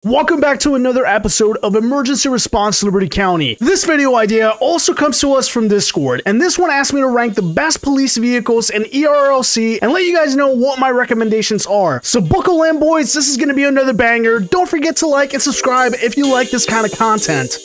Welcome back to another episode of Emergency Response Liberty County. This video idea also comes to us from Discord, and this one asked me to rank the best police vehicles in ERLC and let you guys know what my recommendations are. So buckle in, boys, this is going to be another banger. Don't forget to like and subscribe if you like this kind of content.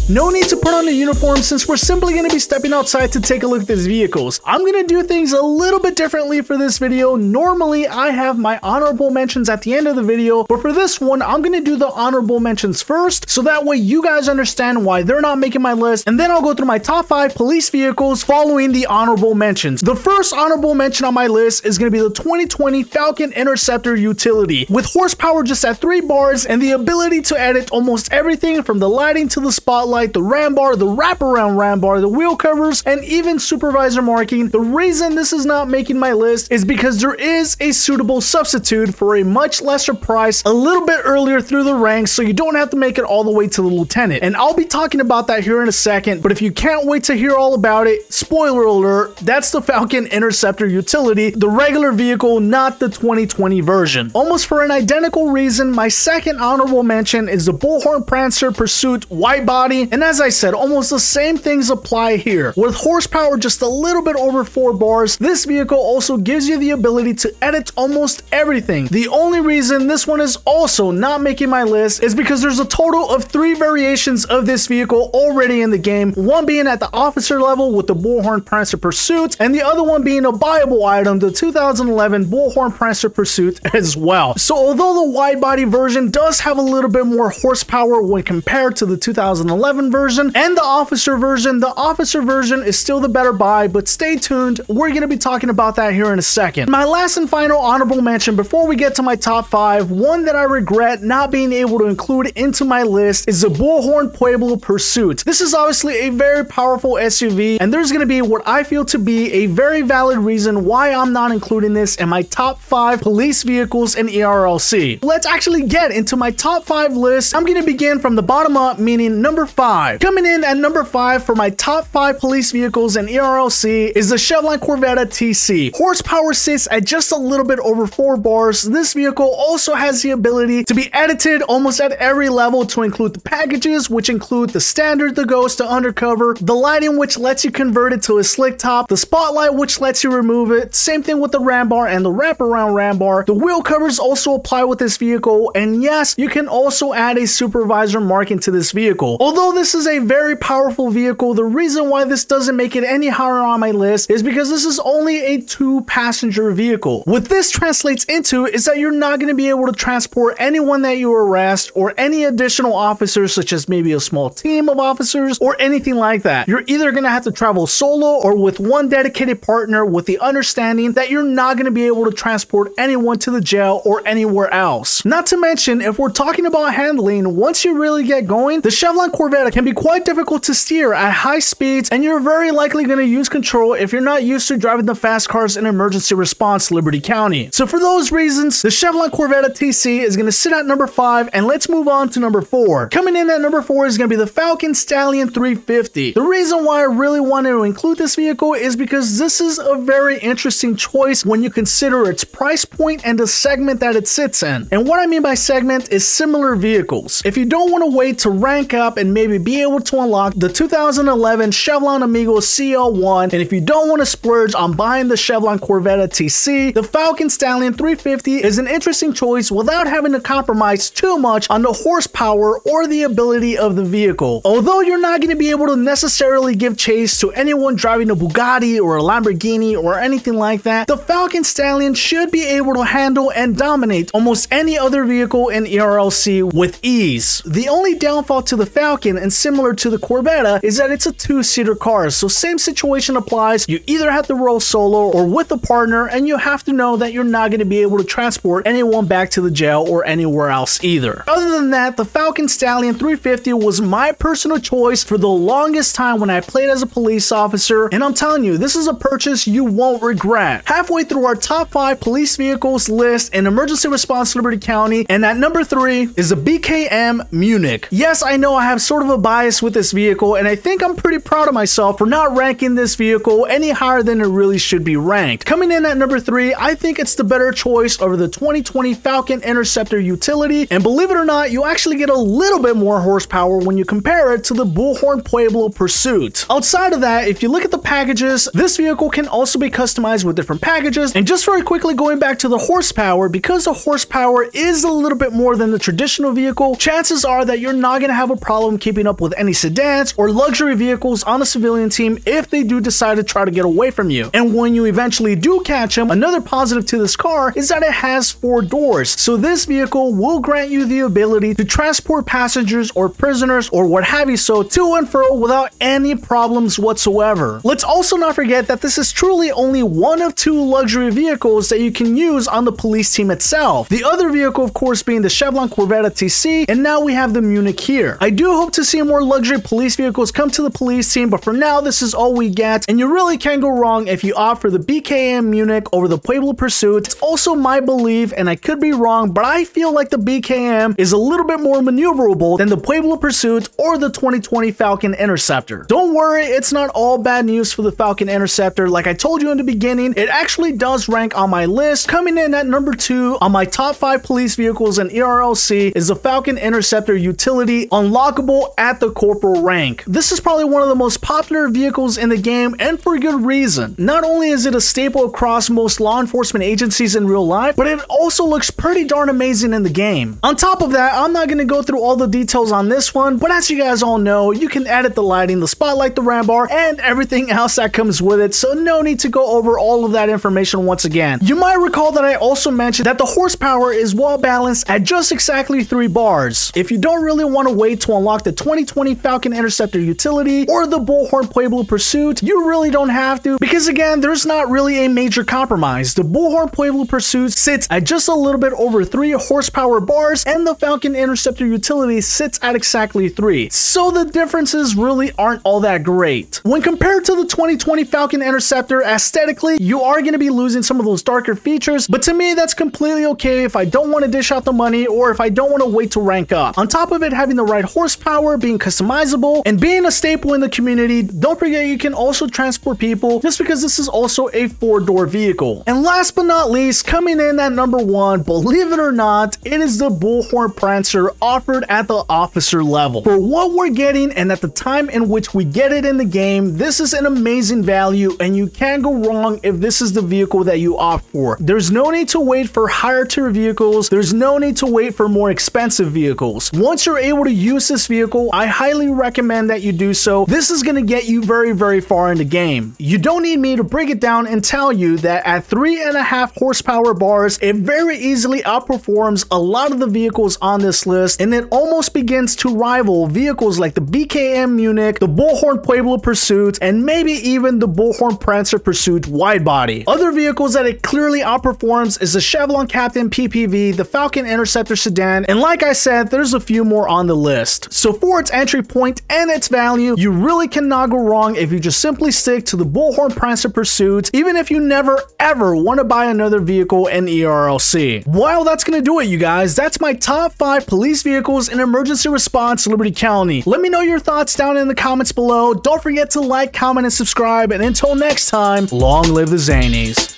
No need to put on a uniform since we're simply going to be stepping outside to take a look at these vehicles. I'm going to do things a little bit differently for this video. Normally, I have my honorable mentions at the end of the video, but for this one, I'm going to do the honorable mentions first, so that way you guys understand why they're not making my list, and then I'll go through my top 5 police vehicles following the honorable mentions. The first honorable mention on my list is going to be the 2020 Falcon Interceptor utility. With horsepower just at 3 bars and the ability to edit almost everything from the lighting to the spotlight, the ram bar, the wraparound ram bar, the wheel covers, and even supervisor marking. The reason this is not making my list is because there is a suitable substitute for a much lesser price a little bit earlier through the ranks, so you don't have to make it all the way to the lieutenant. And I'll be talking about that here in a second, but if you can't wait to hear all about it, spoiler alert, that's the Falcon Interceptor utility, the regular vehicle, not the 2020 version. Almost for an identical reason, my second honorable mention is the Bullhorn Prancer Pursuit Widebody. And as I said, almost the same things apply here. With horsepower just a little bit over 4 bars, this vehicle also gives you the ability to edit almost everything. The only reason this one is also not making my list is because there's a total of 3 variations of this vehicle already in the game, one being at the officer level with the Bullhorn Prancer Pursuit, and the other one being a buyable item, the 2011 Bullhorn Prancer Pursuit as well. So although the wide body version does have a little bit more horsepower when compared to the 2011 version and the officer version is still the better buy, but stay tuned, we're going to be talking about that here in a second. My last and final honorable mention before we get to my top 5, one that I regret not being able to include into my list, is the Bullhorn Pueblo Pursuit. This is obviously a very powerful SUV, and there's going to be what I feel to be a very valid reason why I'm not including this in my top 5 police vehicles in ERLC. Let's actually get into my top 5 list. I'm going to begin from the bottom up, meaning number 5. Coming in at number 5 for my top 5 police vehicles in ERLC is the Chevrolet Corvette TC. Horsepower sits at just a little bit over 4 bars. This vehicle also has the ability to be edited almost at every level, to include the packages, which include the standard, the ghost, the undercover, the lighting, which lets you convert it to a slick top, the spotlight, which lets you remove it, same thing with the ram bar and the wraparound ram bar. The wheel covers also apply with this vehicle, and yes, you can also add a supervisor marking to this vehicle. Although this is a very powerful vehicle, the reason why this doesn't make it any higher on my list is because this is only a 2-passenger vehicle. What this translates into is that you're not going to be able to transport anyone that you arrest or any additional officers, such as maybe a small team of officers or anything like that. You're either going to have to travel solo or with one dedicated partner, with the understanding that you're not going to be able to transport anyone to the jail or anywhere else. Not to mention, if we're talking about handling, once you really get going, the Chevrolet Corvette can be quite difficult to steer at high speeds, and you're very likely going to use control if you're not used to driving the fast cars in Emergency Response Liberty County. So for those reasons, the Chevrolet Corvette TC is going to sit at number 5, and let's move on to number 4. Coming in at number 4 is going to be the Falcon Stallion 350. The reason why I really wanted to include this vehicle is because this is a very interesting choice when you consider its price point and the segment that it sits in. And what I mean by segment is similar vehicles. If you don't want to wait to rank up and maybe be able to unlock the 2011 Chevron Amigo CL1, and if you don't want to splurge on buying the Chevron Corvette TC, the Falcon Stallion 350 is an interesting choice without having to compromise too much on the horsepower or the ability of the vehicle. Although you're not going to be able to necessarily give chase to anyone driving a Bugatti or a Lamborghini or anything like that, the Falcon Stallion should be able to handle and dominate almost any other vehicle in ERLC with ease. The only downfall to the Falcon, and similar to the Corvette, is that it's a 2-seater car, so same situation applies. You either have to roll solo or with a partner, and you have to know that you're not going to be able to transport anyone back to the jail or anywhere else either. Other than that, the Falcon Stallion 350 was my personal choice for the longest time when I played as a police officer, and I'm telling you, this is a purchase you won't regret. Halfway through our top 5 police vehicles list in Emergency Response Liberty County, and at number 3 is the BMK Munich. Yes, I know I have sort of of a bias with this vehicle, and I think I'm pretty proud of myself for not ranking this vehicle any higher than it really should be ranked. Coming in at number 3, I think it's the better choice over the 2020 Falcon Interceptor utility, and believe it or not, you actually get a little bit more horsepower when you compare it to the Bullhorn Pueblo Pursuit. Outside of that, if you look at the packages, this vehicle can also be customized with different packages, and just very quickly going back to the horsepower, because the horsepower is a little bit more than the traditional vehicle, chances are that you're not going to have a problem keeping up with any sedans or luxury vehicles on the civilian team if they do decide to try to get away from you. And when you eventually do catch them, another positive to this car is that it has 4 doors, so this vehicle will grant you the ability to transport passengers or prisoners or what have you so to and fro without any problems whatsoever. Let's also not forget that this is truly only one of 2 luxury vehicles that you can use on the police team itself. The other vehicle, of course, being the Chevron Corvette TC, and now we have the Munich here. I do hope to see more luxury police vehicles come to the police team, but for now, this is all we get, and you really can't go wrong if you opt for the BMK Munich over the Pueblo Pursuit. It's also my belief, and I could be wrong, but I feel like the BMK is a little bit more maneuverable than the Pueblo Pursuit or the 2020 Falcon Interceptor. Don't worry, it's not all bad news for the Falcon Interceptor. Like I told you in the beginning, it actually does rank on my list. Coming in at number 2 on my top 5 police vehicles in ERLC is the Falcon Interceptor utility, unlockable at the corporal rank. This is probably one of the most popular vehicles in the game, and for good reason. Not only is it a staple across most law enforcement agencies in real life, but it also looks pretty darn amazing in the game. On top of that, I'm not going to go through all the details on this one, but as you guys all know, you can edit the lighting, the spotlight, the ram bar, and everything else that comes with it, so no need to go over all of that information once again. You might recall that I also mentioned that the horsepower is well balanced at just exactly 3 bars. If you don't really want to wait to unlock the 2020 Falcon Interceptor utility or the Bullhorn Pueblo Pursuit, you really don't have to, because again, there's not really a major compromise. The Bullhorn Pueblo Pursuit sits at just a little bit over 3 horsepower bars, and the Falcon Interceptor utility sits at exactly 3. So the differences really aren't all that great. When compared to the 2020 Falcon Interceptor, aesthetically, you are going to be losing some of those darker features, but to me, that's completely okay if I don't want to dish out the money or if I don't want to wait to rank up. On top of it, having the right horsepower, being customizable, and being a staple in the community, don't forget you can also transport people, just because this is also a 4-door vehicle. And last but not least, coming in at number 1, believe it or not, it is the Bullhorn Prancer offered at the officer level. For what we're getting and at the time in which we get it in the game, this is an amazing value, and you can't go wrong if this is the vehicle that you opt for. There's no need to wait for higher tier vehicles. There's no need to wait for more expensive vehicles. Once you're able to use this vehicle, I highly recommend that you do so. This is going to get you very, very far in the game. You don't need me to break it down and tell you that at 3.5 horsepower bars, it very easily outperforms a lot of the vehicles on this list, and it almost begins to rival vehicles like the BMK Munich, the Bullhorn Pueblo Pursuit, and maybe even the Bullhorn Prancer Pursuit Widebody. Other vehicles that it clearly outperforms is the Chevron Captain PPV, the Falcon Interceptor sedan, and like I said, there's a few more on the list. So for its entry point and its value, you really cannot go wrong if you just simply stick to the Bullhorn Prancer Pursuit, even if you never ever want to buy another vehicle in ERLC. Well, that's gonna do it, you guys. That's my top 5 police vehicles in emergency response Liberty County. Let me know your thoughts down in the comments below. Don't forget to like, comment, and subscribe, and until next time, long live the Zanies.